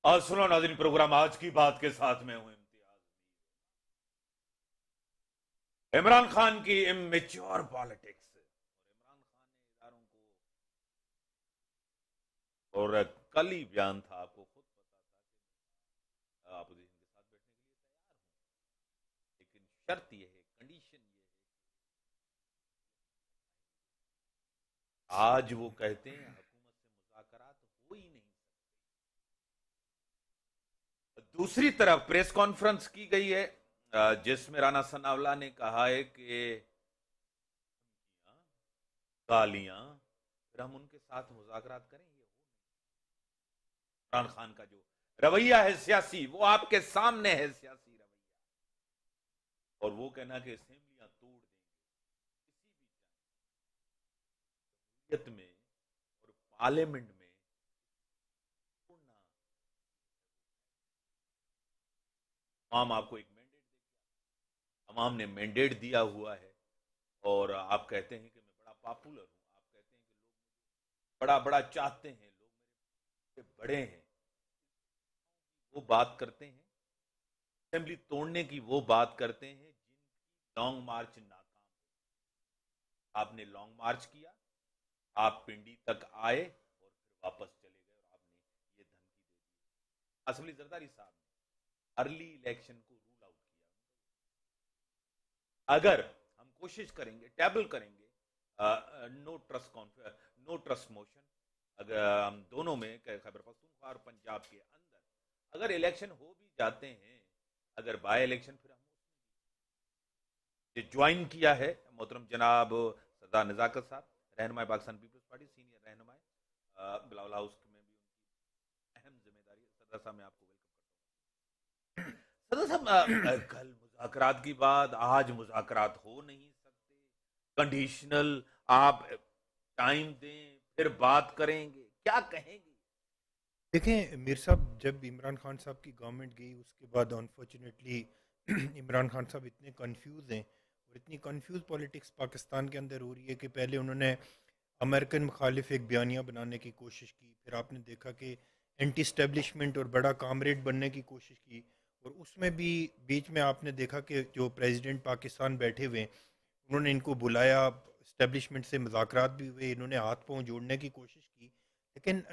आज सुनो नाज़रीन, प्रोग्राम आज की बात के साथ में हूं इमरान खान की इमेच्योर पॉलिटिक्स। इमरान खान ने इदारों को, और कल ही बयान था, आपको खुद पता था कि अपोजिशन के साथ बैठने के लिए तैयार हूं, लेकिन शर्त यह है, कंडीशन यह है, आज वो कहते हैं हुकूमत से मुज़ाकरात हो ही नहीं सकते। दूसरी तरफ प्रेस कॉन्फ्रेंस की गई है जिसमें राना सनावला ने कहा है कि गालियां, फिर हम उनके साथ मुज़ाकरात करें। ये इमरान खान का जो रवैया है सियासी, वो आपके सामने है सियासी रवैया। और वो कहना कि असेंबलियां तोड़ देंगे किसी भी में और पार्लियामेंट में तोड़ना। तमाम आपको एक मैंडेट देगा, तमाम ने मैंडेट दिया हुआ है, और आप कहते हैं कि मैं बड़ा पॉपुलर हूं, आप कहते हैं कि लोग बड़ा बड़ा चाहते हैं, लोग मेरे बड़े हैं, वो बात करते हैं, असेंबली तोड़ने की वो बात करते हैं जिनकी लॉन्ग मार्च नाकाम। आपने लॉन्ग मार्च किया, आप पिंडी तक आए और फिर वापस चले गए, और आपने ये धमकी दे दी। असली जरदारी साहब ने अर्ली इलेक्शन को रूल आउट किया। अगर हम कोशिश करेंगे, टेबल करेंगे नो ट्रस्ट मोशन, अगर हम दोनों में, खैबर पख्तूनख्वा और पंजाब के अंदर अगर इलेक्शन हो भी जाते हैं, अगर बाय इलेक्शन, फिर हम ज्वाइन किया है मोहतरम जनाब सरदार नजाकत साहब, रहनुमाई पाकिस्तान पीपल्स पार्टी, सीनियर रहनुमाई, बिलावल हाउस में भी उनकी अहम जिम्मेदारी है। सरदार साहब, मैं आपको वेलकम करता हूँ। सरदार साहब, कल मुज़ाकरात की बात, आज मुज़ाकरात हो नहीं सकते, कंडीशनल, आप टाइम दें फिर बात करेंगे, क्या कहेंगे? देखें मीर साहब, जब इमरान खान साहब की गवर्नमेंट गई उसके बाद अनफॉर्चुनेटली इमरान खान साहब इतने कंफ्यूज हैं, और इतनी कंफ्यूज पॉलिटिक्स पाकिस्तान के अंदर हो रही है कि पहले उन्होंने अमेरिकन मुखालिफ एक बयानिया बनाने की कोशिश की, फिर आपने देखा कि एंटी स्टैब्लिशमेंट और बड़ा कामरेड बनने की कोशिश की, और उसमें भी बीच में आपने देखा कि जो प्रेसिडेंट पाकिस्तान बैठे हुए हैं उन्होंने इनको बुलाया, इस्टेब्लिशमेंट से मुज़ाकरात भी हुए, इन्होंने हाथ पांव जोड़ने की कोशिश की, लेकिन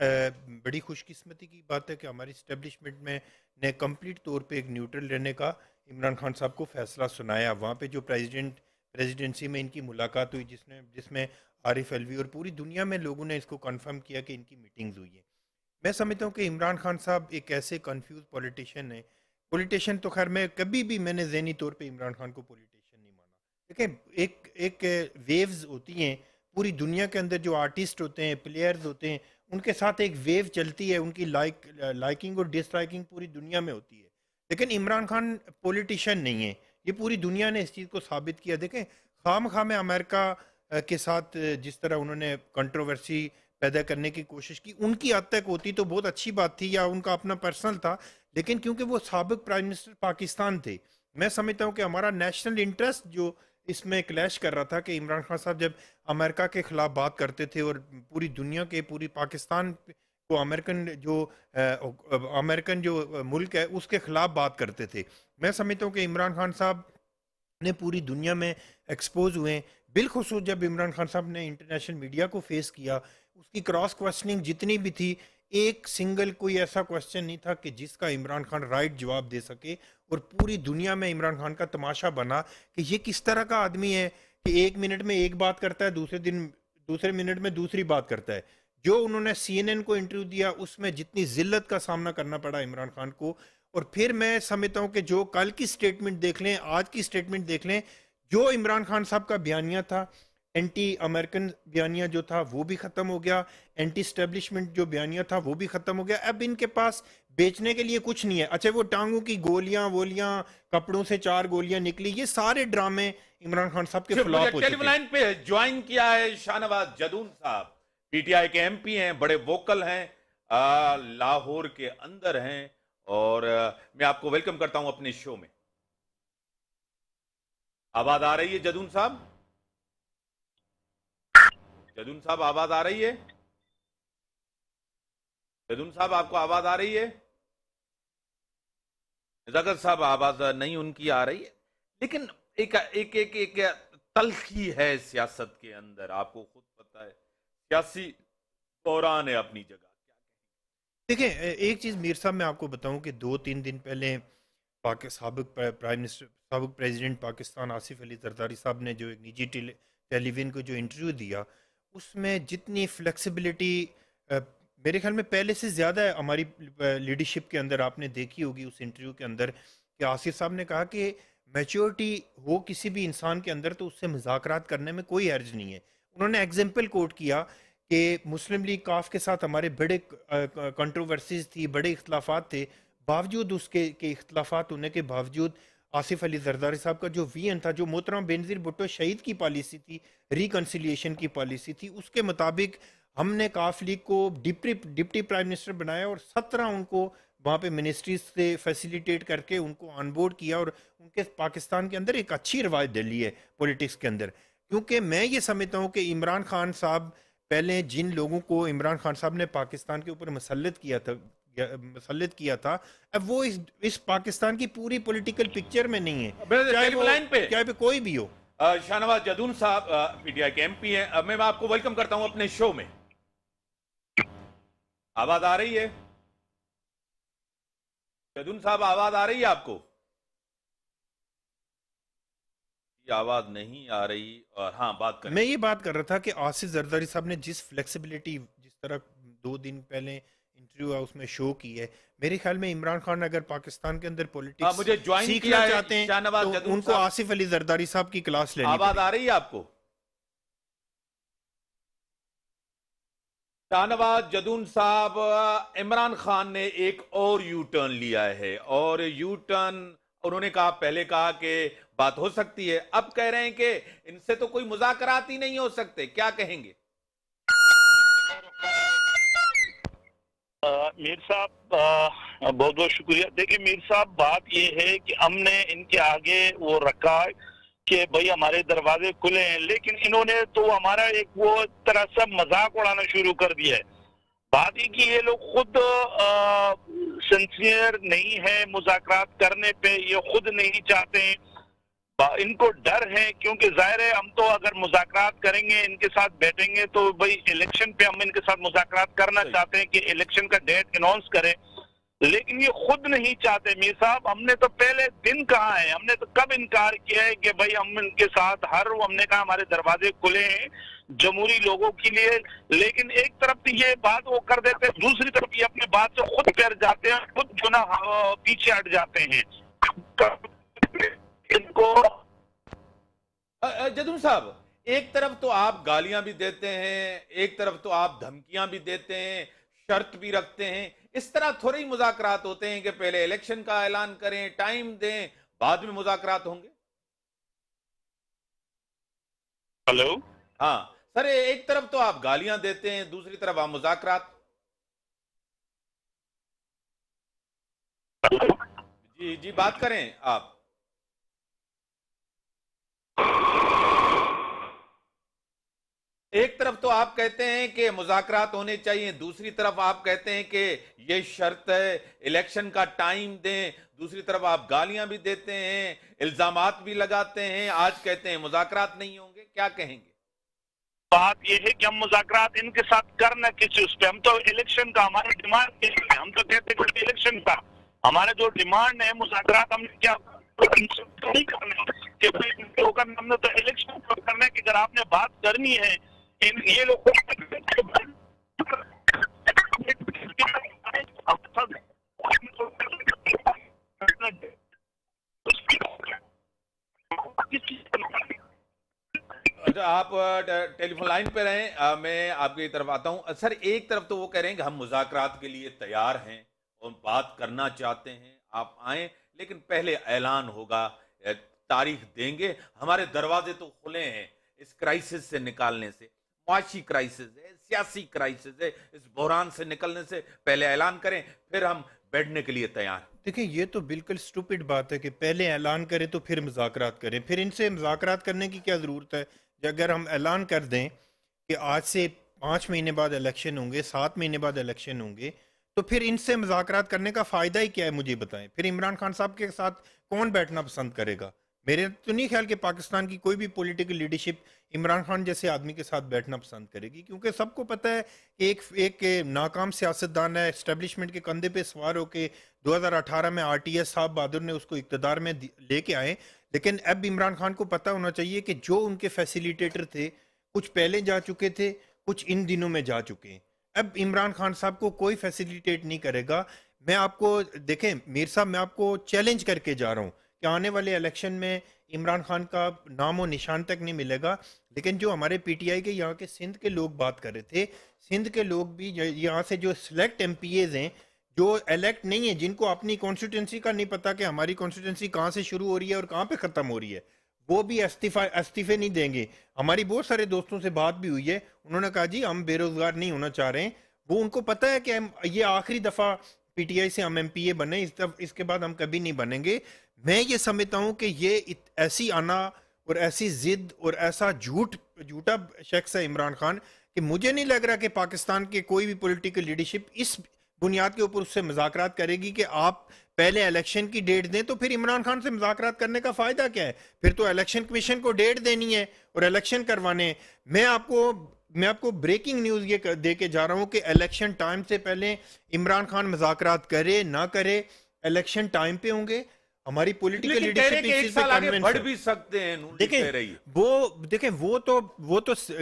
बड़ी खुशकिस्मती की बात है कि हमारी इस्टेब्लिशमेंट में ने कंप्लीट तौर पे एक न्यूट्रल रहने का इमरान खान साहब को फैसला सुनाया। वहाँ पे जो प्रेसिडेंसी में इनकी मुलाकात हुई, जिसमें आरिफ अलवी और पूरी दुनिया में लोगों ने इसको कंफर्म किया कि इनकी मीटिंग्स हुई है। मैं समझता हूँ कि इमरान खान साहब एक ऐसे कंफ्यूज पॉलिटिशियन है। पॉलिटिशियन तो खैर मैं कभी भी, मैंने ज़हनी तौर पे इमरान खान को पॉलिटिशियन नहीं माना। देखिए, एक एक वेव्स होती हैं पूरी दुनिया के अंदर, जो आर्टिस्ट होते हैं, प्लेयर्स होते हैं, उनके साथ एक वेव चलती है, उनकी लाइकिंग और डिसलाइकिंग पूरी दुनिया में होती है। लेकिन इमरान खान पॉलिटिशियन नहीं है, ये पूरी दुनिया ने इस चीज़ को साबित किया। देखें, खाम खा में अमेरिका के साथ जिस तरह उन्होंने कंट्रोवर्सी पैदा करने की कोशिश की, उनकी हद तक होती तो बहुत अच्छी बात थी, या उनका अपना पर्सनल था, लेकिन क्योंकि वो साबिक प्राइम मिनिस्टर पाकिस्तान थे, मैं समझता हूँ कि हमारा नेशनल इंटरेस्ट जो इसमें क्लैश कर रहा था कि इमरान खान साहब जब अमेरिका के खिलाफ बात करते थे और पूरी दुनिया के, पूरी पाकिस्तान को, अमेरिकन जो मुल्क है उसके खिलाफ बात करते थे, मैं समझता हूँ कि इमरान खान साहब ने पूरी दुनिया में एक्सपोज हुए। बिलखुसूस जब इमरान खान साहब ने इंटरनेशनल मीडिया को फेस किया, उसकी क्रॉस क्वेश्चनिंग जितनी भी थी, एक सिंगल कोई ऐसा क्वेश्चन नहीं था कि जिसका इमरान खान राइट जवाब दे सके, और पूरी दुनिया में इमरान खान का तमाशा बना कि ये किस तरह का आदमी है कि एक मिनट में एक बात करता है, दूसरे मिनट में दूसरी बात करता है। जो उन्होंने CNN को इंटरव्यू दिया उसमें जितनी जिल्लत का सामना करना पड़ा इमरान खान को, और फिर मैं समझता हूं कि जो कल की स्टेटमेंट देख लें, आज की स्टेटमेंट देख लें, जो इमरान खान साहब का बयानिया था, एंटी अमेरिकन बयानिया जो था वो भी खत्म हो गया, एंटी स्टैब्लिशमेंट जो बयानिया था वो भी खत्म हो गया। अब इनके पास बेचने के लिए कुछ नहीं है। अच्छा, वो टांगों की गोलियां वोलियां, कपड़ों से 4 गोलियां निकली, ये सारे ड्रामे इमरान खान साहब के मुझे फ्लॉप हो चुके। टेलीफोन पे ज्वाइन किया है शाहनवाज जदून साहब, PTI के MP हैं, बड़े वोकल हैं, लाहौर के अंदर हैं, और मैं आपको वेलकम करता हूं अपने शो में। आवाज आ रही है जदून साहब? जदून साहब, आवाज आ रही है? जदून साहब, आपको आवाज आ रही है? नजाकत साहब आवाज नहीं उनकी आ रही है, लेकिन एक एक एक एक तलखी है सियासत के अंदर, आपको खुद पता है, सियासी बहरान है अपनी जगह। देखिए, एक चीज़ मीर साहब मैं आपको बताऊं कि 2-3 दिन पहले साबिक प्राइम मिनिस्टर, साबिक प्रेसिडेंट पाकिस्तान आसिफ अली जरदारी साहब ने जो एक निजी टेलीविजन को जो इंटरव्यू दिया, उसमें जितनी फ्लेक्सिबिलिटी मेरे ख्याल में पहले से ज़्यादा है हमारी लीडरशिप के अंदर, आपने देखी होगी उस इंटरव्यू के अंदर कि आसिफ साहब ने कहा कि मैच्योरिटी हो किसी भी इंसान के अंदर तो उससे मुज़ाकरात करने में कोई हर्ज नहीं है। उन्होंने एग्जाम्पल कोट किया कि मुस्लिम लीग काफ के साथ हमारे बड़े कंट्रोवर्सीज थी, बड़े इख्तलाफात थे, बावजूद उसके के इख्तलाफात होने के बावजूद आसिफ अली जरदारी साहब का जो वीएन था, जो मोहतरम बेनज़ीर भुट्टो शहीद की पॉलिसी थी, रिकन्सिलिएशन की पॉलिसी थी, उसके मुताबिक हमने काफ लीग को डिप्टी प्राइम मिनिस्टर बनाया और 17 उनको वहाँ पे मिनिस्ट्रीज से फैसिलिटेट करके उनको ऑन बोर्ड किया और उनके पाकिस्तान के अंदर एक अच्छी रवायत डली है पॉलिटिक्स के अंदर। क्योंकि मैं ये समझता हूँ कि इमरान खान साहब, पहले जिन लोगों को इमरान खान साहब ने पाकिस्तान के ऊपर मुसल्लत किया था, अब वो इस पाकिस्तान की पूरी पॉलिटिकल पिक्चर में नहीं है, चाहे वो कोई भी हो। शाहनवाज जदून साहब पीटीआई के एमपी हैं। अब मैं आपको वेलकम करता हूं अपने शो में। आवाज आ रही है जदून साहब? आवाज आ रही है आपको? आवाज नहीं आ रही। और हाँ, बात करें। मैं ये बात कर रहा था कि आसिफ जरदारी साहब ने जिस फ्लेक्सिबिलिटी, जिस तरह 2 दिन पहले इंटरव्यू है उसमें शो की है, मेरे ख्याल में इमरान खान अगर पाकिस्तान के अंदर पॉलिटिक्स मुझे ज्वाइन सीखना चाहते हैं तो उनको आसिफ अली जरदारी साहब की क्लास लेनी। आवाज आ रही है आपको? शाहनवाज जदून साहब, इमरान खान ने एक और यू टर्न लिया है, और यू टर्न उन्होंने कहा, पहले कहा कि बात हो सकती है, अब कह रहे हैं कि इनसे तो कोई मुज़ाकरात ही नहीं हो सकते। क्या कहेंगे? मीर साहब बहुत बहुत शुक्रिया। देखिए मीर साहब, बात यह है कि हमने इनके आगे वो रखा कि भाई हमारे दरवाजे खुले हैं, लेकिन इन्होंने तो हमारा एक वो तरह से मजाक उड़ाना शुरू कर दिया है। बात ही कि ये लोग खुद सिंसियर नहीं है मुज़ाकरात करने पे, ये खुद नहीं चाहते हैं, इनको डर है, क्योंकि जाहिर है हम तो अगर मुज़ाकरात करेंगे, इनके साथ बैठेंगे तो भाई इलेक्शन पे हम इनके साथ मुज़ाकरात करना चाहते हैं कि इलेक्शन का डेट अनाउंस करें, लेकिन ये खुद नहीं चाहते। मीर साहब, हमने तो पहले दिन कहा है, हमने तो कब इनकार किया है कि भाई हम इनके साथ हमने कहा हमारे दरवाजे खुले हैं जमहूरी लोगों के लिए, लेकिन एक तरफ तो ये बात वो कर देते हैं, दूसरी तरफ ये अपनी बात से खुद पैर जाते हैं, खुद जो ना पीछे हट जाते हैं। इनको जदून साहब, एक तरफ तो आप गालियां भी देते हैं, एक तरफ तो आप धमकियां भी देते हैं, शर्त भी रखते हैं, इस तरह थोड़े ही मुज़ाकरात होते हैं कि पहले इलेक्शन का ऐलान करें, टाइम दें, बाद में मुज़ाकरात होंगे। हेलो, हाँ सर, एक तरफ तो आप गालियां देते हैं, दूसरी तरफ आप मुज़ाकरात। जी जी, बात करें आप। एक तरफ तो आप कहते हैं कि मुज़ाकरात होने चाहिए, दूसरी तरफ आप कहते हैं कि ये शर्त है, इलेक्शन का टाइम दें, दूसरी तरफ आप गालियां भी देते हैं, इल्जामात भी लगाते हैं, आज कहते हैं मुज़ाकरात नहीं होंगे। क्या कहेंगे? बात यह है कि हम मुज़ाकरात इनके साथ करना किस चीज पे, हम तो इलेक्शन का हमारा डिमांड है, हम तो कहते हैं इलेक्शन का हमारा जो डिमांड है, मुज़ाकरात हमने क्या नहीं करना कि हमने तो इलेक्शन करना है कि अगर आपने बात करनी है ये लोग अच्छा, आप टेलीफोन लाइन पे रहें, मैं आपकी तरफ आता हूं। सर, एक तरफ तो वो कह रहे हैं कि हम मुज़ाकरात के लिए तैयार हैं और बात करना चाहते हैं, आप आए, लेकिन पहले ऐलान होगा, तारीख देंगे, हमारे दरवाजे तो खुले हैं इस क्राइसिस से निकालने से। मुआशी क्राइसिस है, सियासी क्राइसिस है, इस बहरान से निकलने से पहले ऐलान करें, फिर हम बैठने के लिए तैयार। देखिए, ये तो बिल्कुल स्टूपिड बात है कि पहले ऐलान करें तो फिर मुज़ाकरात करें। फिर इनसे मुज़ाकरात करने की क्या ज़रूरत है? अगर हम ऐलान कर दें कि आज से 5 महीने बाद इलेक्शन होंगे, 7 महीने बाद इलेक्शन होंगे, तो फिर इनसे मुज़ाकरात करने का फ़ायदा ही क्या है, मुझे बताएं। फिर इमरान खान साहब के साथ कौन बैठना पसंद करेगा? मेरे तो नहीं ख्याल कि पाकिस्तान की कोई भी पॉलिटिकल लीडरशिप इमरान खान जैसे आदमी के साथ बैठना पसंद करेगी, क्योंकि सबको पता है कि एक एक नाकाम सियासतदान है, एस्टेब्लिशमेंट के कंधे पे सवार होके 2018 में आरटीएस साहब बहादुर ने उसको इक़्तिदार में लेके आए। लेकिन अब इमरान खान को पता होना चाहिए कि जो उनके फैसिलिटेटर थे, कुछ पहले जा चुके थे, कुछ इन दिनों में जा चुके हैं। अब इमरान खान साहब को कोई फैसिलिटेट नहीं करेगा। मैं आपको देखें मीर साहब, मैं आपको चैलेंज करके जा रहा हूँ कि आने वाले इलेक्शन में इमरान खान का नाम और निशान तक नहीं मिलेगा। लेकिन जो हमारे पीटीआई के यहाँ के सिंध के लोग बात कर रहे थे, सिंध के लोग भी यहाँ से जो सिलेक्ट एमपीएज हैं, जो इलेक्ट नहीं है, जिनको अपनी कॉन्स्टिट्यूंसी का नहीं पता कि हमारी कॉन्स्टिट्यूंसी कहाँ से शुरू हो रही है और कहाँ पे ख़त्म हो रही है, वो भी इस्तीफे नहीं देंगे। हमारी बहुत सारे दोस्तों से बात भी हुई है, उन्होंने कहा जी हम बेरोजगार नहीं होना चाह रहे हैं। वो उनको पता है कि हम ये आखिरी दफ़ा पीटीआई से हम एमपीए बने, इसके बाद हम कभी नहीं बनेंगे। मैं ये समझता हूँ कि ये ऐसी आना और ऐसी जिद और ऐसा झूठा शख्स है इमरान खान कि मुझे नहीं लग रहा कि पाकिस्तान के कोई भी पॉलिटिकल लीडरशिप इस बुनियाद के ऊपर उससे मुज़ाकरात करेगी कि आप पहले इलेक्शन की डेट दें। तो फिर इमरान खान से मुज़ाकरात करने का फ़ायदा क्या है? फिर तो इलेक्शन कमीशन को डेट देनी है और इलेक्शन करवाने हैं। मैं आपको ब्रेकिंग न्यूज़ ये दे के जा रहा हूँ कि इलेक्शन टाइम से पहले इमरान खान मुज़ाकरात करे ना करे, इलेक्शन टाइम पे होंगे। हमारी पॉलिटिकल लीडरशिप इस चीज पे कन्विंस बढ़ भी सकते हैं। देखें वो तो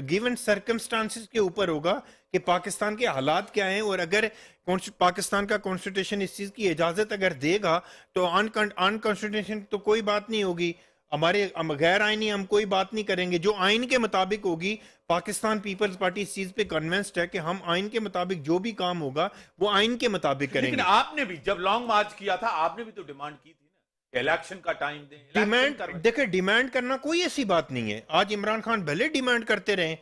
गिवन सर्कमस्टांसेस के ऊपर होगा कि पाकिस्तान के हालात क्या हैं, और अगर पाकिस्तान का कॉन्स्टिट्यूशन इस चीज की इजाजत अगर देगा तो अनकॉन्स्टिट्यूशन तो कोई बात नहीं होगी। हमारे गैर आईनी हम कोई बात नहीं करेंगे, जो आइन के मुताबिक होगी। पाकिस्तान पीपल्स पार्टी इस चीज पे कन्विंस्ड है कि हम आइन के मुताबिक जो भी काम होगा वो आइन के मुताबिक करेंगे। लेकिन आपने भी जब लॉन्ग मार्च किया था, आपने भी तो डिमांड की थी ना, इलेक्शन का टाइम दें। डिमांड देखे, डिमांड करना कोई ऐसी बात नहीं है। आज इमरान खान भले डिमांड करते रहें,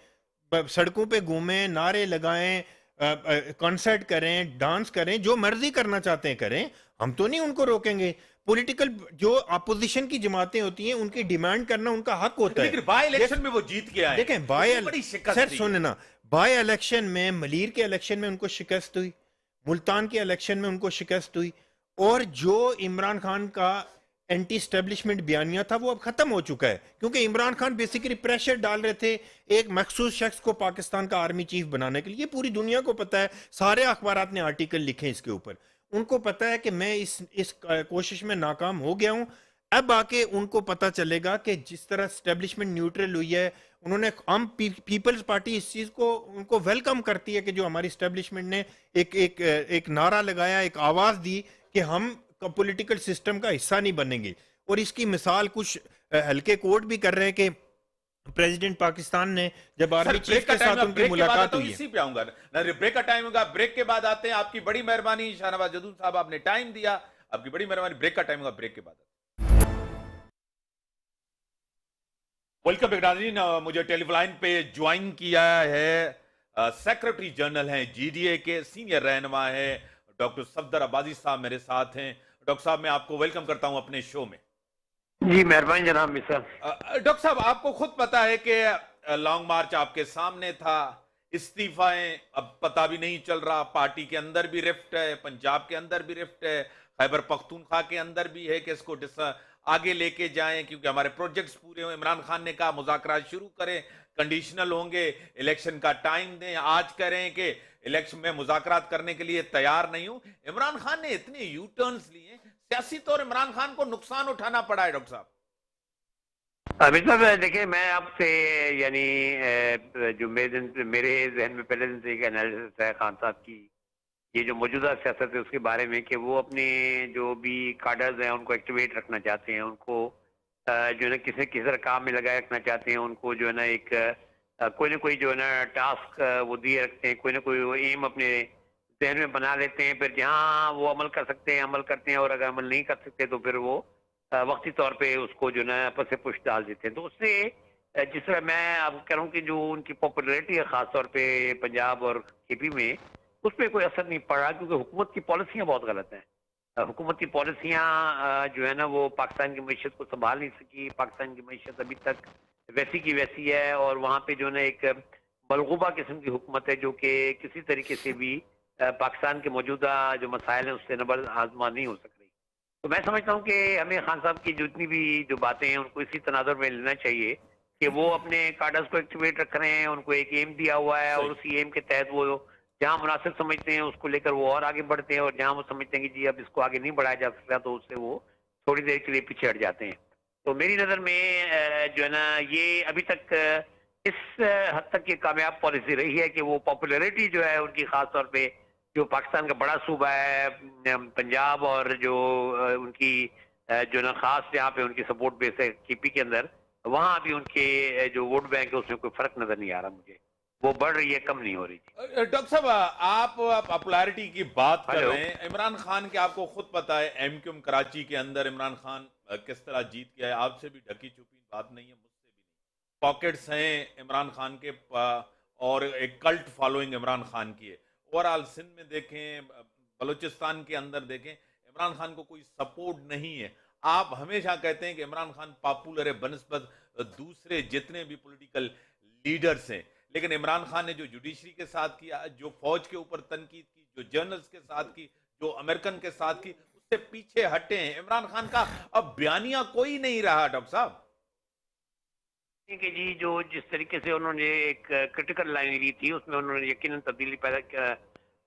सड़कों पे घूमें, नारे लगाएं, कॉन्सर्ट करें, डांस करें, जो मर्जी करना चाहते हैं करें, हम तो नहीं उनको रोकेंगे। पॉलिटिकल जो अपोजिशन की जमातें होती हैं उनकी डिमांड करना उनका हक होता है। लेकिन बाय इलेक्शन में वो जीत के आए। देखें सर सुने ना, बाय इलेक्शन में मलीर के इलेक्शन में उनको शिकस्त हुई, मुल्तान के इलेक्शन में उनको शिकस्त हुई, और जो इमरान खान का एंटी स्टैब्लिशमेंट बयानिया था वो अब खत्म हो चुका है, क्योंकि इमरान खान बेसिकली प्रेशर डाल रहे थे एक मखसूस शख्स को पाकिस्तान का आर्मी चीफ बनाने के लिए। पूरी दुनिया को पता है, सारे अखबारात ने आर्टिकल लिखे इसके ऊपर। उनको पता है कि मैं इस कोशिश में नाकाम हो गया हूं। अब आके उनको पता चलेगा कि जिस तरह स्टैब्लिशमेंट न्यूट्रल हुई है, उन्होंने हम पीपल्स पार्टी इस चीज को उनको वेलकम करती है कि जो हमारी स्टैब्लिशमेंट ने एक नारा लगाया, एक आवाज दी कि हम पॉलिटिकल सिस्टम का हिस्सा नहीं बनेंगे। और इसकी मिसाल कुछ हल्के कोर्ट भी कर रहे हैं कि प्रेसिडेंट पाकिस्तान ने जब आर्मी चीफ के साथ उनकी मुलाकात हुई है। इसी पे आऊंगा ना, ब्रेक का टाइम होगा, ब्रेक के बाद आते हैं। आपकी बड़ी मेहरबानी शाहनवाज जदूद साहब, आपने टाइम दिया, आपकी बड़ी मेहरबानी। ब्रेक का टाइम होगा, ब्रेक के बाद। वेलकम नाज़रीन, मुझे टेलीफोन पे ज्वाइन किया है सेक्रेटरी जनरल हैं जीडीए के, सीनियर रहनुमा है डॉक्टर सफदर अब्बासी साहब मेरे साथ हैं। डॉक्टर साहब, मैं आपको वेलकम करता हूं अपने शो में। जी मेहरबानी जनाब। मिसाल डॉक्टर साहब, आपको खुद पता है कि लॉन्ग मार्च आपके सामने था, इस्तीफाएं अब पता भी नहीं चल रहा, पार्टी के अंदर भी रिफ्ट है, पंजाब के अंदर भी रिफ्ट है, खैबर पख्तूनख्वा के अंदर भी है कि इसको आगे लेके जाएं क्योंकि हमारे प्रोजेक्ट्स पूरे हो। इमरान खान ने कहा मुज़ाकरात शुरू करें, कंडीशनल होंगे, इलेक्शन का टाइम दें। आज करें कि इलेक्शन में मुज़ाकरात करने के लिए तैयार नहीं हूं। इमरान खान ने इतने यू टर्न्स लिए, सियासी तौर इमरान खान को नुकसान उठाना पड़ा है। डॉक्टर साहब अभी साहब देखिए, मैं आपसे यानी जो मेरे जहन में पहले दिन से एक एनालिसिस है खान साहब की, ये जो मौजूदा सियासत है उसके बारे में, कि वो अपने जो भी कार्डर्स हैं उनको एक्टिवेट रखना चाहते हैं, उनको जो है ना किसी तरह काम में लगाए रखना चाहते हैं, उनको जो है ना एक कोई ना कोई जो है ना टास्क वो दिए रखते हैं, कोई ना कोई वो एम अपने जहन में बना लेते हैं, फिर जहाँ वो अमल कर सकते हैं अमल करते हैं, और अगर अमल नहीं कर सकते तो फिर वो वक्ती तौर पे उसको जो है ना पसे पुश डाल देते हैं। तो उससे जिस तरह मैं आपको कह रहा हूँ कि जो उनकी पॉपुलरिटी है खासतौर पे पंजाब और केपी में, उस पर कोई असर नहीं पड़ा, क्योंकि हुकूमत की पॉलिसियाँ बहुत गलत हैं। हुकूमत की पॉलिसियाँ जो है ना वो पाकिस्तान की मीशत को संभाल नहीं सकी। पाकिस्तान की मीशत अभी तक वैसी की वैसी है, और वहाँ पे जो है ना एक मलगूबा किस्म की हुकूमत है जो कि किसी तरीके से भी पाकिस्तान के मौजूदा जो मसाइल हैं उससे नबर आजमा नहीं हो सक रही। तो मैं समझता हूँ कि हमें खान साहब की जितनी भी जो बातें हैं उनको इसी तनाजुर में लेना चाहिए कि वो अपने कार्डर्स को एक्टिवेट रख रहे हैं, उनको एक एम दिया हुआ है और उसी एम के तहत वो जहाँ मुनासिब समझते हैं उसको लेकर वो और आगे बढ़ते हैं, और जहाँ वो समझते हैं कि जी अब इसको आगे नहीं बढ़ाया जा सकता तो उससे वो थोड़ी देर के लिए पीछे हट जाते हैं। तो मेरी नज़र में जो है ना ये अभी तक इस हद तक ये कामयाब पॉलिसी रही है कि वो पॉपुलैरिटी जो है उनकी, खास तौर पे जो पाकिस्तान का बड़ा सूबा है पंजाब, और जो उनकी जो ना खास जहाँ पे उनकी सपोर्ट बेस है केपी के अंदर, वहाँ अभी उनके जो वोट बैंक है उसमें कोई फर्क नजर नहीं आ रहा मुझे। वो बढ़ रही है, कम नहीं हो रही थी। डॉक्टर साहब, आप पॉपुलैरिटी की बात कर रहे हैं। इमरान खान के आपको खुद पता है एमक्यूएम कराची के अंदर इमरान खान किस तरह जीत गया है। आपसे भी ढकी छुपी बात नहीं है, मुझसे भी नहीं। पॉकेट्स हैं इमरान खान के और एक कल्ट फॉलोइंग इमरान खान की है। ओवरऑल सिंध में देखें, बलूचिस्तान के अंदर देखें, इमरान खान को कोई सपोर्ट नहीं है। आप हमेशा कहते हैं कि इमरान खान पॉपुलर है बनस्बत दूसरे जितने भी पॉलिटिकल लीडर्स हैं, लेकिन इमरान खान ने जो जुडिशरी के साथ किया, जो फौज के ऊपर तनकीद की, जो जर्नल्स के साथ की, जो अमेरिकन के साथ की, उससे पीछे हटे हैं। इमरान खान का अब बयानिया कोई नहीं रहा डॉक्टर साहब। कि जी जो जिस तरीके से उन्होंने एक क्रिटिकल लाइन ली थी उसमें उन्होंने यकीनन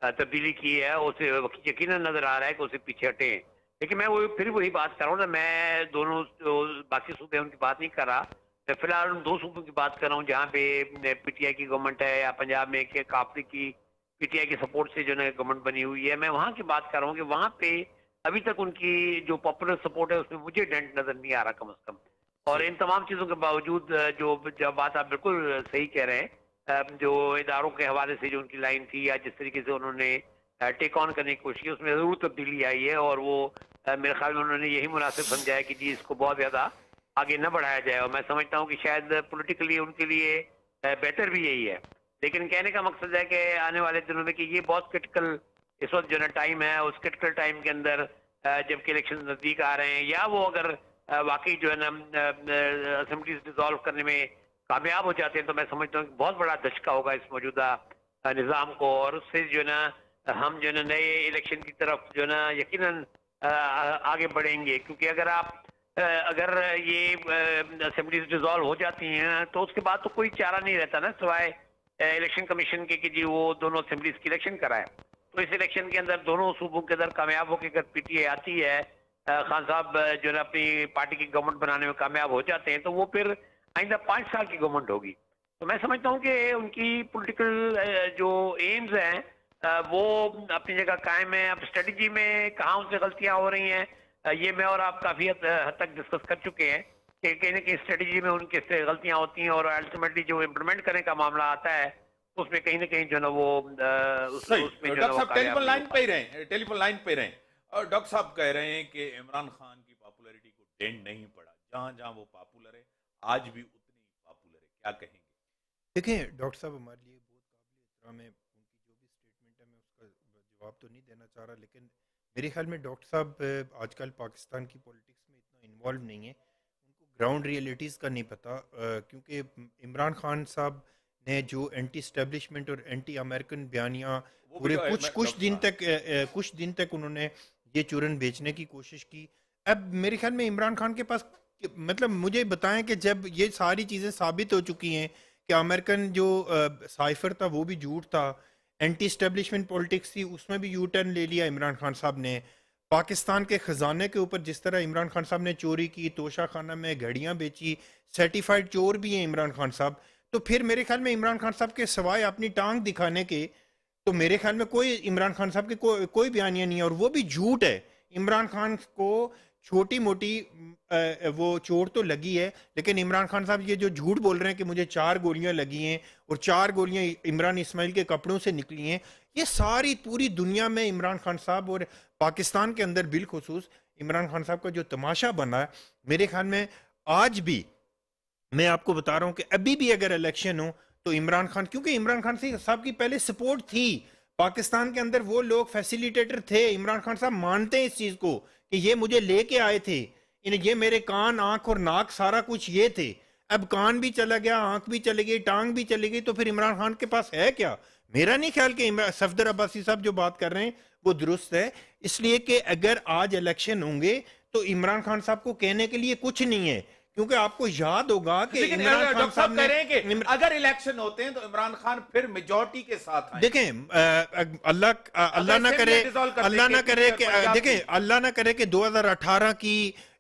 तब्दीली की है, उसे यकीनन नजर आ रहा है कि उसे पीछे हटे हैं। लेकिन मैं वो फिर वही बात कर रहा हूँ ना, मैं दोनों जो बाकी सूबे उनकी बात नहीं कर रहा, मैं फिलहाल उन दो सूबों की बात कर रहा हूँ जहाँ पे पीटीआई की गवर्नमेंट है, या पंजाब में के काफी की पीटीआई की सपोर्ट से जो है गवर्नमेंट बनी हुई है। मैं वहाँ की बात कर रहा हूँ कि वहाँ पे अभी तक उनकी जो पॉपुलर सपोर्ट है उसमें मुझे डेंट नजर नहीं आ रहा कम अज कम। और इन तमाम चीज़ों के बावजूद जो बात आप बिल्कुल सही कह रहे हैं, जो इदारों के हवाले से जो उनकी लाइन थी या जिस तरीके से उन्होंने टेक ऑन करने की कोशिश की उसमें ज़रूर तब्दीली आई है, और वो मेरे ख्याल में उन्होंने यही मुनासिब समझा है कि जी इसको बहुत ज़्यादा आगे न बढ़ाया जाए। और मैं समझता हूँ कि शायद पॉलिटिकली उनके लिए बेहतर भी यही है। लेकिन कहने का मकसद है कि आने वाले दिनों में कि ये बहुत क्रिटिकल इस वक्त जो ना टाइम है, उस क्रिटिकल टाइम के अंदर जबकि इलेक्शन नज़दीक आ रहे हैं, या वो अगर वाकई जो है ना असेंबलीज डिसॉल्व करने में कामयाब हो जाते हैं, तो मैं समझता हूँ कि बहुत बड़ा धचका होगा इस मौजूदा निज़ाम को, और उससे जो है ना हम जो है ना नए इलेक्शन की तरफ जो है ना यकीनन आगे बढ़ेंगे। क्योंकि अगर ये असेंबलीज डिसॉल्व हो जाती हैं तो उसके बाद तो कोई चारा नहीं रहता ना सिवाय इलेक्शन कमीशन के कि जी वो दोनों असेंबलीज की इलेक्शन कराए। तो इस इलेक्शन के अंदर दोनों सूबों के अंदर कामयाब होकर अगर पीटीआई आती है, खान साहब जो है अपनी पार्टी की गवर्नमेंट बनाने में कामयाब हो जाते हैं, तो वो फिर आइंदा 5 साल की गवर्नमेंट होगी। तो मैं समझता हूँ कि उनकी पॉलिटिकल जो एम्स हैं वो अपनी जगह कायम है। अब स्ट्रेटजी में कहाँ उनसे गलतियाँ हो रही हैं, ये मैं और आप काफ़ी हद तक डिस्कस कर चुके हैं कि कहीं ना कहीं स्ट्रेटजी में उनके से गलतियाँ होती हैं, और अल्टीमेटली जो इम्प्लीमेंट करने का मामला आता है उसमें कहीं ना कहीं जो है ना वो उसमें डॉक्टर साहब टेलीफोन लाइन पे ही रहे, टेलीफोन लाइन पे रहे। और डॉक्टर साहब कह रहे हैं कि इमरान खान की पॉपुलैरिटी को डेंट नहीं पड़ा, जहां जहां वो पॉपुलर है आज भी उतनी ही पॉपुलर है। क्या कहेंगे? देखें डॉक्टर साहब, हमारे लिए बहुत काबिल एहतराम है, उनकी जो भी स्टेटमेंट है मैं उसका जवाब तो नहीं देना चाह रहा, लेकिन मेरे ख्याल में डॉक्टर साहब आजकल पाकिस्तान की पॉलिटिक्स में इतना इन्वॉल्व नहीं है, उनको ग्राउंड रियलिटीज़ का नहीं पता। क्योंकि इमरान खान साहब ने जो एंटी स्टैब्लिशमेंट और एंटी अमेरिकन बयानियाँ पूरे कुछ दिन तक उन्होंने ये चूरन बेचने की कोशिश की। अब मेरे ख्याल में इमरान खान के पास, मतलब मुझे बताएं कि जब ये सारी चीज़ें साबित हो चुकी हैं कि अमेरिकन जो साइफर था वो भी झूठ था, एंटी स्टैब्लिशमेंट पॉलिटिक्स थी उसमें भी यू टर्न ले लिया इमरान खान साहब ने, पाकिस्तान के ख़जाने के ऊपर जिस तरह इमरान खान साहब ने चोरी की, तोशा खाना में घड़ियाँ बेची, सर्टिफाइड चोर भी हैं इमरान खान साहब। तो फिर मेरे ख्याल में इमरान खान साहब के सवाए अपनी टांग दिखाने के तो मेरे ख्याल में कोई इमरान खान साहब के कोई बयानिया नहीं है, और वो भी झूठ है। इमरान खान को छोटी मोटी वो चोट तो लगी है, लेकिन इमरान खान साहब ये जो झूठ बोल रहे हैं कि मुझे 4 गोलियां लगी हैं और 4 गोलियां इमरान इस्माइल के कपड़ों से निकली हैं, ये सारी पूरी दुनिया में इमरान खान साहब और पाकिस्तान के अंदर बिलखुसूस इमरान खान साहब का जो तमाशा बना है, मेरे ख्याल में आज भी मैं आपको बता रहा हूँ कि अभी भी अगर इलेक्शन हो तो इमरान खान, क्योंकि इमरान खान साहब की पहले सपोर्ट थी पाकिस्तान के अंदर, वो लोग फैसिलिटेटर थे, इमरान खान साहब मानते हैं इस चीज को कि ये मुझे लेके आए थे, ये मेरे कान आंख और नाक सारा कुछ ये थे। अब कान भी चला गया, आंख भी चली गई, टांग भी चली गई, तो फिर इमरान खान के पास है क्या? मेरा नहीं ख्याल कि सफदर अब्बासी साहब जो बात कर रहे हैं वो दुरुस्त है, इसलिए कि अगर आज इलेक्शन होंगे तो इमरान खान साहब को कहने के लिए कुछ नहीं है, क्योंकि आपको याद होगा कि इमरान खान साहब कह रहे हैं कि अगर इलेक्शन होते हैं तो इमरान खान फिर मेजॉरिटी के साथ आए। देखें, अल्लाह ना करे कि देखें, अल्लाह ना करे कि 2018 की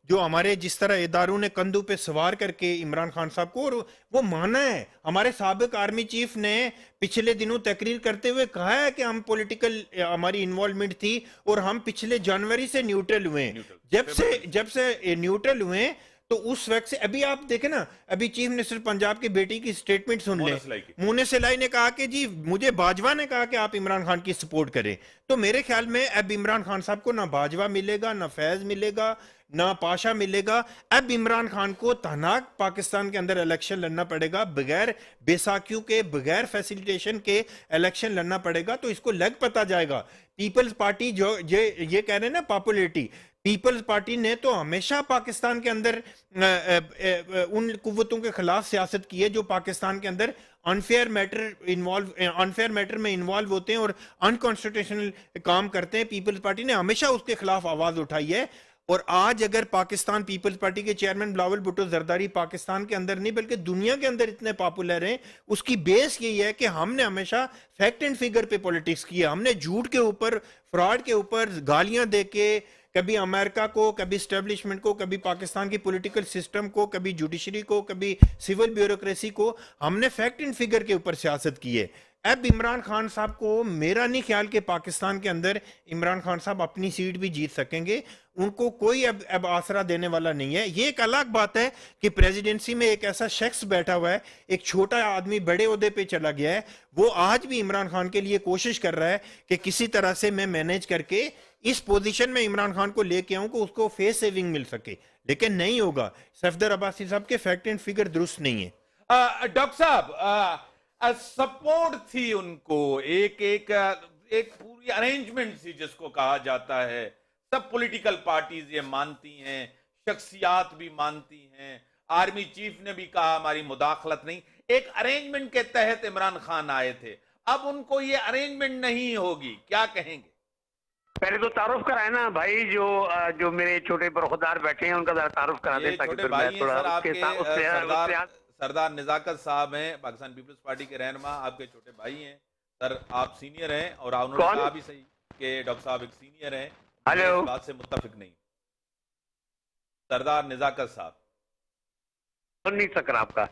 जो हमारे जिस तरह इदारों ने कंधों पे सवार करके इमरान खान साहब को, और वो माना है, हमारे साबिक आर्मी चीफ ने पिछले दिनों तकरीर करते हुए कहा है कि हम पॉलिटिकल हमारी इन्वॉल्वमेंट थी और हम पिछले जनवरी से न्यूट्रल हुए। जब से न्यूट्रल हुए तो उस वक्त से अभी आप देखें ना, अभी चीफ मिनिस्टर पंजाब की बेटी की स्टेटमेंट सुन ले, मोने सिलाई ने कहा कि जी मुझे बाजवा ने कहा कि आप इमरान खान की सपोर्ट करें। तो मेरे ख्याल में अब इमरान खान साहब को ना बाजवा मिलेगा, ना फैज मिलेगा, ना पाशा मिलेगा। अब इमरान खान को तहनाक पाकिस्तान के अंदर इलेक्शन लड़ना पड़ेगा, बगैर बैसाखियों के, बगैर फैसिलिटेशन के इलेक्शन लड़ना पड़ेगा। तो इसको लग पता जाएगा। पीपल्स पार्टी जो ये कह रहे हैं ना पॉपुलरिटी, पीपल्स पार्टी ने तो हमेशा पाकिस्तान के अंदर उन कुव्वतों के खिलाफ सियासत की है जो पाकिस्तान के अंदर अनफेयर मैटर में इन्वॉल्व होते हैं और अनकॉन्स्टिट्यूशनल काम करते हैं। पीपल्स पार्टी ने हमेशा उसके खिलाफ आवाज उठाई है। और आज अगर पाकिस्तान पीपल्स पार्टी के चेयरमैन बिलावल भुट्टो जरदारी पाकिस्तान के अंदर नहीं बल्कि दुनिया के अंदर इतने पॉपुलर हैं, उसकी बेस यही है कि हमने हमेशा फैक्ट एंड फिगर पे पॉलिटिक्स किया। हमने झूठ के ऊपर, फ्रॉड के ऊपर गालियां देके कभी अमेरिका को, कभी स्टैब्लिशमेंट को, कभी पाकिस्तान की पॉलिटिकल सिस्टम को, कभी जुडिशरी को, कभी सिविल ब्यूरोक्रेसी को, हमने फैक्ट एंड फिगर के ऊपर सियासत की है। अब इमरान खान साहब को मेरा नहीं ख्याल कि पाकिस्तान के अंदर इमरान खान साहब अपनी सीट भी जीत सकेंगे। उनको कोई अब आसरा देने वाला नहीं है। ये एक अलग बात है कि प्रेसिडेंसी में एक ऐसा शख्स बैठा हुआ है, एक छोटा आदमी बड़े ओहदे पे चला गया है, वो आज भी इमरान खान के लिए कोशिश कर रहा है कि किसी तरह से मैं मैनेज करके इस पोजीशन में इमरान खान को लेके आऊं कि उसको फेस सेविंग मिल सके, लेकिन नहीं होगा। सफदर अब्बासी साहब के फैक्ट एंड फिगर दुरुस्त नहीं है। डॉक्टर साहब, सपोर्ट थी उनको, एक पूरी अरेंजमेंट थी जिसको कहा जाता है। सब पॉलिटिकल पार्टीज ये मानती हैं, शख्सियात भी मानती हैं, आर्मी चीफ ने भी कहा हमारी मुदाखलत नहीं। एक अरेंजमेंट के तहत इमरान खान आए थे, अब उनको ये अरेंजमेंट नहीं होगी, क्या कहेंगे? पहले तो तारुफ कराए ना भाई, जो मेरे छोटे बरखुदार बैठे हैं उनका तारुफ करा दें ताकि फिर मैं थोड़ा। सरदार निजाकत साहब हैं, पाकिस्तान पीपल्स पार्टी के रहनुमा, आपके छोटे भाई हैं सर, आप सीनियर हैं और उन्होंने कहा भी सही कि डॉक्टर साहब एक सीनियर हैं। हेलो, इस बात से मुत्तफिक नहीं। सरदार निजाकत साहब सुन नहीं सक रहा आपका।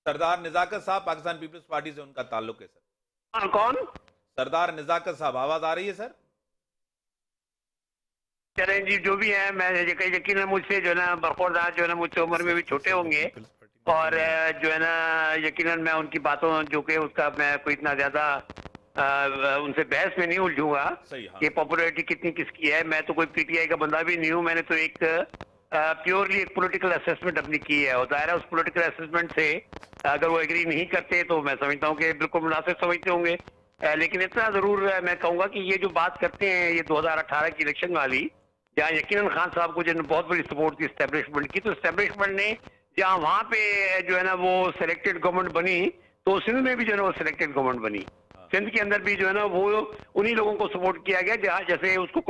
सरदार निजाकत साहब पाकिस्तान पीपल्स पार्टी से उनका ताल्लुक है सर। कौन? सरदार निजाकत साहब, आवाज आ रही है सर? चलें जी, जो भी है, मैं यकीन मुझसे जो है ना बरखुरदार जो है ना मुझसे उम्र में भी छोटे होंगे और जो है ना यकीनन मैं उनकी बातों जो कि उसका मैं कोई इतना ज्यादा उनसे बहस में नहीं उलझूंगा। हाँ। कि पॉपुलैरिटी कितनी किसकी है। मैं तो कोई पीटीआई का बंदा भी नहीं हूँ। मैंने तो एक प्योरली एक पॉलिटिकल असेसमेंट अपनी की है और दायरा उस पॉलिटिकल असेसमेंट से अगर वो एग्री नहीं करते तो मैं समझता हूँ कि बिल्कुल मुनासिब समझते होंगे। लेकिन इतना जरूर मैं कहूंगा कि ये जो बात करते हैं ये 2018 की इलेक्शन वाली, जहाँ यकीनन खान साहब को जिन्होंने बहुत बड़ी सपोर्ट थी एस्टेब्लिशमेंट की, तो एस्टेब्लिशमेंट ने जहाँ वहाँ पे जो है ना वो सिलेक्टेड गवर्नमेंट बनी, तो सिंध में भी जो है ना वो सिलेक्टेड गवर्नमेंट बनी। सिंध के अंदर भी जो है ना वो उन्हीं लोगों को सपोर्ट किया गया जहाँ जैसे उसको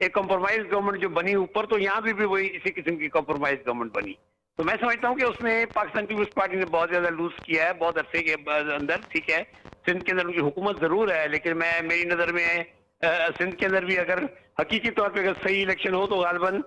एक कंप्रोमाइज गवर्नमेंट जो बनी ऊपर, तो यहाँ भी वही इसी किस्म की कंप्रोमाइज गवर्नमेंट बनी। तो मैं समझता हूँ कि उसमें पाकिस्तान पीपल्स पार्टी ने बहुत ज्यादा लूज किया है बहुत अरसे के अंदर। ठीक है, सिंध के अंदर उनकी हुकूमत जरूर है, लेकिन मेरी नजर में सिंध के अंदर भी अगर हकीकी तौर पे अगर सही इलेक्शन हो तो गालबन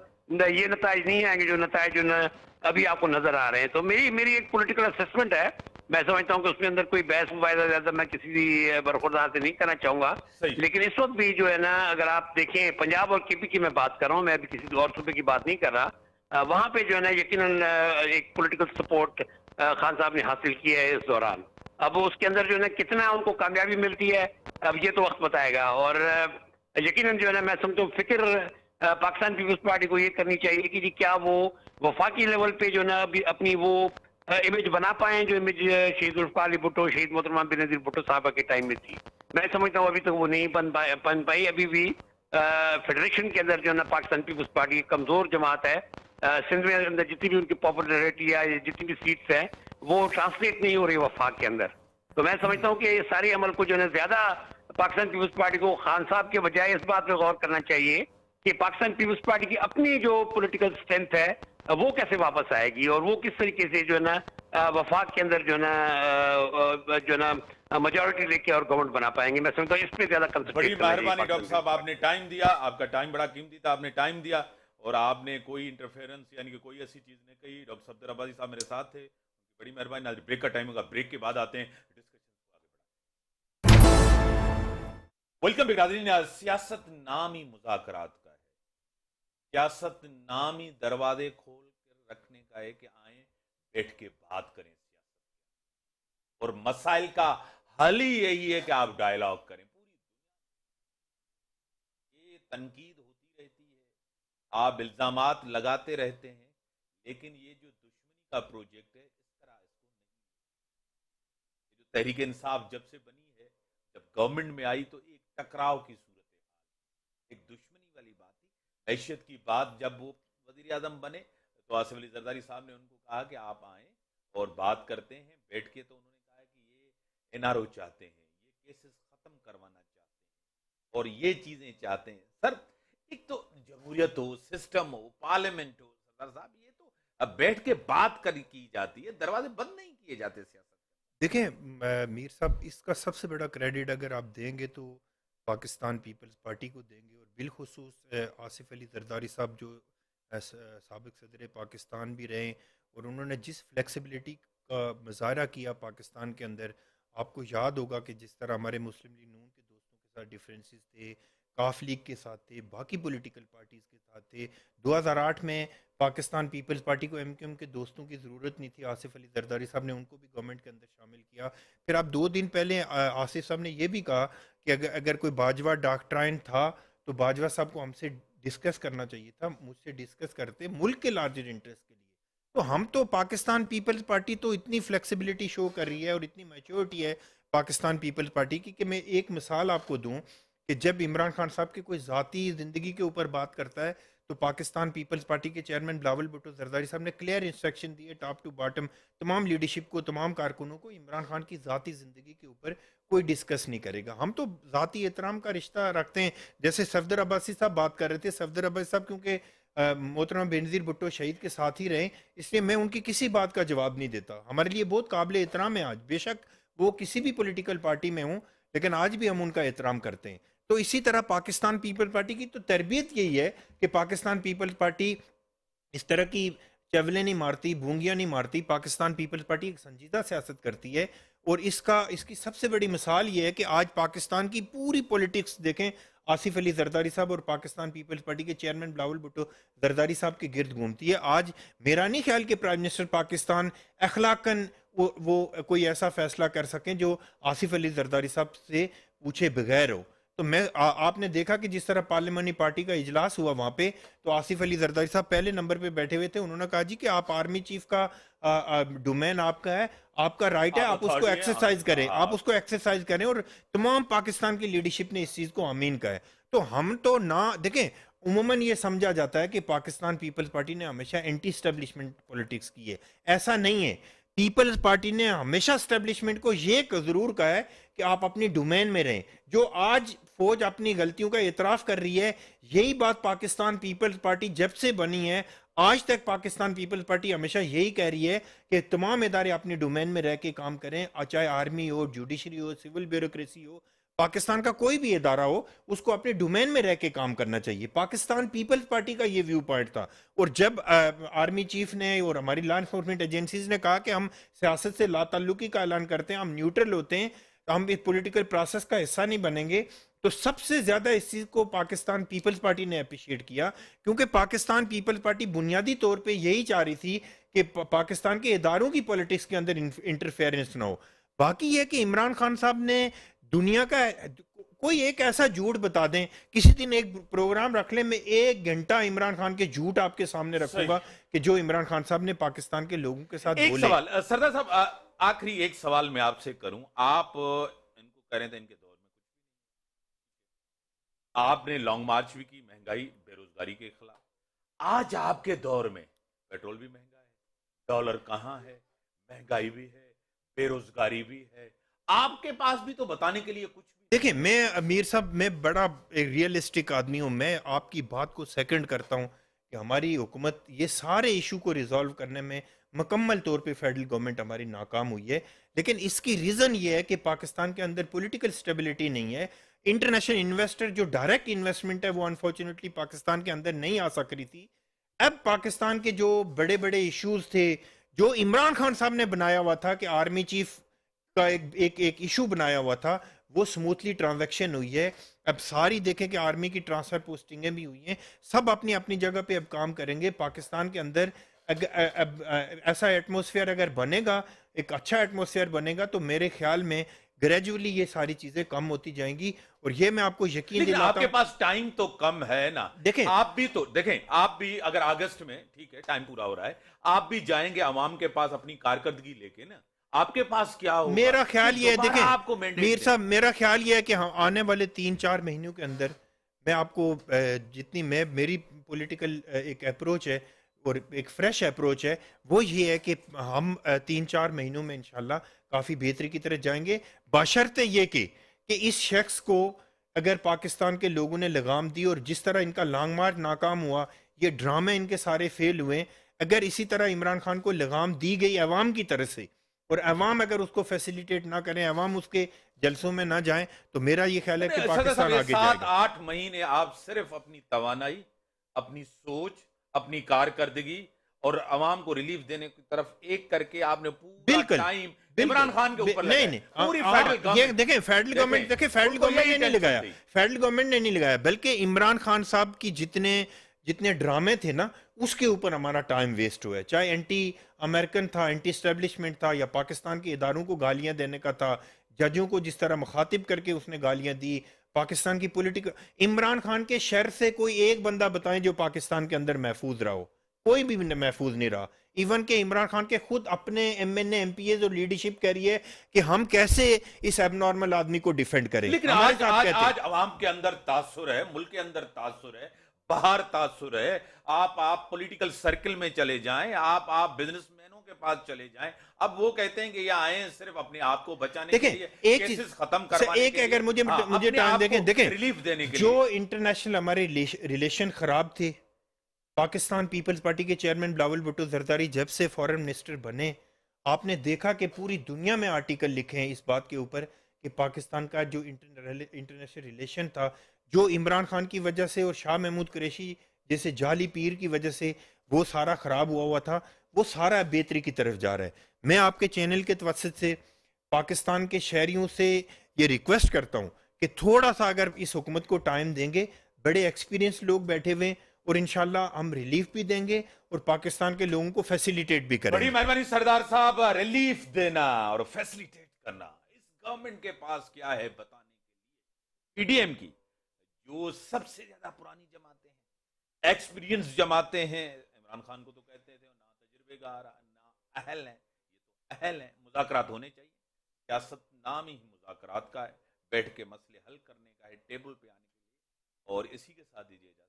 ये नताइज नहीं आएंगे जो नताइज जो अभी आपको नजर आ रहे हैं। तो मेरी एक पॉलिटिकल असेसमेंट है। मैं समझता हूँ कि उसमें अंदर कोई बहस मुबाहिदा ज्यादा मैं किसी भी बरखुरदार से नहीं करना चाहूंगा। लेकिन इस वक्त भी जो है ना अगर आप देखें पंजाब और केपी की मैं बात कर रहा हूँ, मैं अभी किसी और सूबे की बात नहीं कर रहा, वहां पे जो है ना यकीनन एक पॉलिटिकल सपोर्ट खान साहब ने हासिल की है इस दौरान। अब उसके अंदर जो है ना कितना उनको कामयाबी मिलती है अब ये तो वक्त बताएगा। और यकीनन जो है ना मैं समझता हूँ फिक्र पाकिस्तान पीपल्स पार्टी को ये करनी चाहिए कि जी क्या वो वफाकी लेवल पे जो है ना अभी अपनी वो इमेज बना पाए जो इमेज शहीद जुल्फ़िकार अली भुट्टो, शहीद मोहतरमा बेनज़ीर भुट्टो साहबा के टाइम में थी। मैं समझता हूँ अभी तक वो नहीं बन पाई। अभी भी फेडरेशन के अंदर जो है ना पाकिस्तान पीपल्स पार्टी कमजोर जमात है सिंध में अंदर जितनी भी उनकी पॉपुलरिटी है, जितनी भी सीट्स है, वो ट्रांसलेट नहीं हो रही वफाक के अंदर। तो मैं समझता हूँ कि ये सारे अमल को जो है ज्यादा पाकिस्तान पीपल्स पार्टी को खान साहब के बजाय इस बात पे गौर करना चाहिए कि पाकिस्तान पीपल्स पार्टी की अपनी जो पॉलिटिकल स्ट्रेंथ है वो कैसे वापस आएगी, और वो किस तरीके से जो है ना वफाक के अंदर जो है ना मेजोरिटी लेके और गवर्नमेंट बना पाएंगे। मैं समझता हूँ इस पे ज्यादा बड़ी कंसंट्रेट मेहरबानी डॉक्टर साहब, आपने टाइम दिया, आपका टाइम बड़ा कीमती था, आपने टाइम दिया और आपने कोई इंटरफेरेंस यानी कि कोई ऐसी चीज नहीं कही। डॉक्टर सफदर अब्बासी साहब मेरे साथ थे, बड़ी मेहरबानी। आज ब्रेक का टाइम होगा, ब्रेक के बाद आते हैं डिस्कशन को आगे। वेलकम बिरादरीन, सियासत नाम ही मुज़ाकरात का है, सियासत नाम ही दरवाजे खोल कर रखने का है कि आए बैठ के बात करें सियासत, और मसाइल का हल ही यही है कि आप डायलॉग करें। पूरी दुनिया ये तनकीद होती रहती है, आप इल्जामात लगाते रहते हैं, लेकिन ये जो दुश्मनी का प्रोजेक्ट है इस तरह इसको नहीं। ये जो तहरीक इंसाफ जब से बनी है, जब गवर्नमेंट में आई तो एक टकराव की सूरत है, एक दुश्मनी वाली बात थी। हैसियत की बात जब वो वजीर आजम बने तो आसिफ अली जरदारी साहब ने उनको कहा कि आप आए और बात करते हैं बैठ के। तो उन्होंने कहा कि ये एनआरओ चाहते हैं, ये केसेस खत्म करवाना चाहते हैं और ये चीजें चाहते हैं। सर, एक तो जमहूरियत हो, सिस्टम हो, पार्लियामेंट हो, सरदार साहब, ये तो अब बैठ के बात की जाती है, दरवाजे बंद नहीं किए जाते सियासत। देखें मीर साहब, इसका सबसे बड़ा क्रेडिट अगर आप देंगे तो पाकिस्तान पीपल्स पार्टी को देंगे, और बिलखुसूस आसिफ अली जरदारी साहब जो साबिक सदर पाकिस्तान भी रहे, और उन्होंने जिस फ्लेक्सिबिलिटी का मुजाहरा किया पाकिस्तान के अंदर। आपको याद होगा कि जिस तरह हमारे मुस्लिम लीग नून के दोस्तों के साथ डिफरेंसेस थे, काफ लीग के साथ थे, बाकी पॉलिटिकल पार्टीज़ के साथ थे। 2008 में पाकिस्तान पीपल्स पार्टी को एमक्यूएम के दोस्तों की ज़रूरत नहीं थी, आसिफ अली जरदारी साहब ने उनको भी गवर्नमेंट के अंदर शामिल किया। फिर आप 2 दिन पहले आसिफ साहब ने यह भी कहा कि अगर कोई बाजवा डॉक्ट्राइन था तो बाजवा साहब को हमसे डिस्कस करना चाहिए था, मुझसे डिस्कस करते मुल्क के लार्जर इंटरेस्ट के लिए। तो हम तो पाकिस्तान पीपल्स पार्टी तो इतनी फ्लेक्सिबिलिटी शो कर रही है और इतनी मैच्योरिटी है पाकिस्तान पीपल्स पार्टी की, कि मैं एक मिसाल आपको दूं कि जब इमरान खान साहब की कोई ज़ाती ज़िंदगी के ऊपर बात करता है तो पाकिस्तान पीपल्स पार्टी के चेयरमैन बिलावल भुट्टो जरदारी साहब ने क्लियर इंस्ट्रक्शन दिए टॉप टू बॉटम तमाम लीडरशिप को, तमाम कारकुनों को, इमरान खान की ज़ाती ज़िंदगी के ऊपर कोई डिस्कस नहीं करेगा। हम तो ज़ाती एहतराम का रिश्ता रखते हैं। जैसे सफदर अब्बासी साहब बात कर रहे थे, सफदर अब्बासी साहब क्योंकि मोहतरमा बेनज़ीर भुट्टो शहीद के साथ ही रहे, इसलिए मैं उनकी किसी बात का जवाब नहीं देता। हमारे लिए बहुत काबिल एहतराम है आज, बेशक वो किसी भी पॉलिटिकल पार्टी में हों, लेकिन आज भी हम उनका एहतराम करते हैं। तो इसी तरह पाकिस्तान पीपल्स पार्टी की तो तरबियत यही है कि पाकिस्तान पीपल्स पार्टी इस तरह की चवलें नहीं मारती, भूंगियां नहीं मारती। पाकिस्तान पीपल्स पार्टी एक संजीदा सियासत करती है, और इसकी सबसे बड़ी मिसाल ये है कि आज पाकिस्तान की पूरी पॉलिटिक्स देखें, आसिफ अली जरदारी साहब और पाकिस्तान पीपल्स पार्टी के चेयरमैन बिलावल भुट्टो जरदारी साहब के गिर्द घूमती है। आज मेरा नहीं ख्याल कि प्राइम मिनिस्टर पाकिस्तान अखलाकन वो कोई ऐसा फैसला कर सकें जो आसिफ अली जरदारी साहब से पूछे बगैर हो। तो आपने देखा कि जिस तरह पार्लियामानी पार्टी का इजलास हुआ वहां पे, तो आसिफ अली जरदारी साहब पहले नंबर पे बैठे हुए थे। उन्होंने कहा जी कि आप आर्मी चीफ का डोमेन आपका है, आपका राइट है, आप उसको एक्सरसाइज करें, आप उसको एक्सरसाइज करें, और तमाम पाकिस्तान की लीडरशिप ने इस चीज को आमीन कहा है। तो हम तो ना देखें, उमूमन ये समझा जाता है कि पाकिस्तान पीपल्स पार्टी ने हमेशा एंटी स्टैब्लिशमेंट पॉलिटिक्स की है, ऐसा नहीं है। पीपल्स पार्टी ने हमेशा स्टैब्लिशमेंट को ये जरूर कहा है कि आप अपनी डोमेन में रहें। जो आज फौज अपनी गलतियों का एतराफ कर रही है, यही बात पाकिस्तान पीपल्स पार्टी जब से बनी है आज तक पाकिस्तान पीपल्स पार्टी हमेशा यही कह रही है कि तमाम इदारे अपनी डोमेन में रह के काम करें, चाहे आर्मी हो, जुडिशरी हो, सिविल ब्यूरोक्रेसी हो, पाकिस्तान का कोई भी इदारा हो, उसको अपने डोमेन में रह के काम करना चाहिए। पाकिस्तान पीपल्स पार्टी का ये व्यू पॉइंट था। और जब आर्मी चीफ ने और हमारी लॉ एनफोर्समेंट एजेंसीज ने कहा कि हम सियासत से लाताल्लुकी का ऐलान करते हैं, हम न्यूट्रल होते हैं, हम इस पॉलिटिकल प्रोसेस का हिस्सा नहीं बनेंगे, तो सबसे ज्यादा इस चीज को पाकिस्तान पीपल्स पार्टी ने अप्रिशिएट किया, क्योंकि पाकिस्तान पीपल्स पार्टी बुनियादी तौर पे यही चाह रही थी कि पाकिस्तान के इदारों की पॉलिटिक्स के अंदर इंटरफेरेंस ना हो। बाकी यह कि इमरान खान साहब ने दुनिया का कोई एक ऐसा झूठ बता दें, किसी दिन एक प्रोग्राम रख ले, मैं 1 घंटा इमरान खान के झूठ आपके सामने रखूंगा कि जो इमरान खान साहब ने पाकिस्तान के लोगों के साथ एक बोले। सवाल सरदार साहब, आखिरी एक सवाल मैं आपसे करूं। आप इनको कह रहे थे इनके दौर में कुछ, आपने लॉन्ग मार्च भी की महंगाई बेरोजगारी के खिलाफ, आज आपके दौर में पेट्रोल भी महंगा है, डॉलर कहाँ है, महंगाई भी है, बेरोजगारी भी है, आपके पास भी तो बताने के लिए कुछ भी। देखिए, मैं अमीर साहब, मैं बड़ा एक रियलिस्टिक आदमी हूँ। मैं आपकी बात को सेकंड करता हूँ कि हमारी हुकूमत ये सारे इशू को रिजॉल्व करने में मुकम्मल तौर पे फेडरल गवर्नमेंट हमारी नाकाम हुई है। लेकिन इसकी रीज़न ये है कि पाकिस्तान के अंदर पॉलिटिकल स्टेबिलिटी नहीं है। इंटरनेशनल इन्वेस्टर जो डायरेक्ट इन्वेस्टमेंट है वो अनफॉर्चुनेटली पाकिस्तान के अंदर नहीं आ सक रही थी। अब पाकिस्तान के जो बड़े बड़े इश्यूज थे, जो इमरान खान साहब ने बनाया हुआ था कि आर्मी चीफ का एक इशू बनाया हुआ था, वो स्मूथली ट्रांजैक्शन हुई है। अब सारी देखें कि आर्मी की ट्रांसफर पोस्टिंगें भी हुई हैं, सब अपनी अपनी जगह पे अब काम करेंगे। पाकिस्तान के अंदर अब ऐसा एटमॉस्फेयर अगर बनेगा, एक अच्छा एटमॉस्फेयर बनेगा, तो मेरे ख्याल में ग्रेजुअली ये सारी चीजें कम होती जाएंगी। और ये मैं आपको यकीन लेकिन दिलाता आपके हूं। पास टाइम तो कम है ना। देखें, आप भी तो देखें, आप भी अगर अगस्त में, ठीक है टाइम पूरा हो रहा है, आप भी जाएंगे अवाम के पास अपनी कारकर्दगी लेके ना, आपके पास क्या होगा? मेरा ख्याल ये है, देखें आपको मीर साहब, मेरा ख्याल ये है कि हाँ, आने वाले 3-4 महीनों के अंदर मैं आपको जितनी मेरी पॉलिटिकल एक अप्रोच है और एक फ्रेश अप्रोच है, वो ये है कि हम 3-4 महीनों में इंशाल्लाह काफ़ी बेहतरी की तरफ जाएंगे, बशर्ते ये कि इस शख्स को अगर पाकिस्तान के लोगों ने लगाम दी और जिस तरह इनका लॉन्ग मार्च नाकाम हुआ, ये ड्रामे इनके सारे फेल हुए, अगर इसी तरह इमरान खान को लगाम दी गई अवाम की तरफ से और अवाम अगर उसको फैसिलिटेट ना करें, अवाम उसके जलसों में ना जाएं, तो मेरा ये ख्याल है कि पाकिस्तान आगे जाएगा। 7-8 महीने आप सिर्फ अपनी तवानाई, अपनी सोच, अपनी कारकर्दगी और अवाम को रिलीफ देने की तरफ एक करके आपने पूरा टाइम इमरान खान के ऊपर नहीं नहीं, पूरी ये देखें फेडरल गवर्नमेंट, फेडरल गवर्नमेंट ने नहीं लगाया, फेडरल गवर्नमेंट ने नहीं लगाया, बल्कि इमरान खान साहब की जितने ड्रामे थे ना, उसके ऊपर हमारा टाइम वेस्ट हुआ है। चाहे एंटी अमेरिकन था, एंटी एस्टेब्लिशमेंट था, या पाकिस्तान के इदारों को गालियां देने का था, जजों को जिस तरह मुखातिब करके उसने गालियां दी, पाकिस्तान की पॉलिटिकल, इमरान खान के शर से कोई एक बंदा बताएं जो पाकिस्तान के अंदर महफूज रहा हो, कोई भी महफूज नहीं रहा। इवन के इमरान खान के खुद अपने एमएनए एमपीए और लीडरशिप कह रही है कि हम कैसे इस एबनॉर्मल आदमी को डिफेंड करें। लेकिन आज अवाम के अंदर तासुर है, मुल्क के अंदर तासुर है, बाहर तासुर है। आप पॉलिटिकल सर्कल में चले जाएं, आप बिजनेसमैनों के पास चले जाएं, अब वो कहते हैं कि ये आए हैं सिर्फ अपने आप को बचाने के लिए, एक केसेस खत्म करवाने के लिए, अगर मुझे टाइम देखें रिलीफ देने के लिए। जो इंटरनेशनल हमारे रिलेशन खराब थे, पाकिस्तान पीपल्स पार्टी के चेयरमैन बिलावल भुट्टो जरदारी जब से फॉरेन मिनिस्टर बने, आपने देखा कि पूरी दुनिया में आर्टिकल लिखे हैं इस बात के ऊपर कि पाकिस्तान का जो इंटरनेशनल रिलेशन था, जो इमरान खान की वजह से और शाह महमूद कुरैशी जैसे जाली पीर की वजह से वो सारा ख़राब हुआ था, वो सारा बेहतरी की तरफ जा रहा है। मैं आपके चैनल के तवसत से पाकिस्तान के शहरियों से ये रिक्वेस्ट करता हूँ कि थोड़ा सा अगर इस हुकूमत को टाइम देंगे, बड़े एक्सपीरियंस लोग बैठे हुए, और इंशाल्लाह हम रिलीफ भी देंगे और पाकिस्तान के लोगों को फैसिलिटेट भी करेंगे। बड़ी मेहरबानी सरदार साहब, रिलीफ देना और फैसिलिटेट करना इस गवर्नमेंट के पास क्या है बताने के लिए। पीडीएम की जो सबसे ज्यादा पुरानी जमातें हैं, एक्सपीरियंस जमाते हैं, इमरान खान को तो कहते थे ना तजुर्बेकार ना अहल है, ये तो अहल है, मुज़ाकरात होने चाहिए। सियासत नाम ही मुज़ाकरात का है, बैठ के मसले हल करने का है, टेबल पे आने के लिए। और इसी के साथ दीजिए इजाज़त।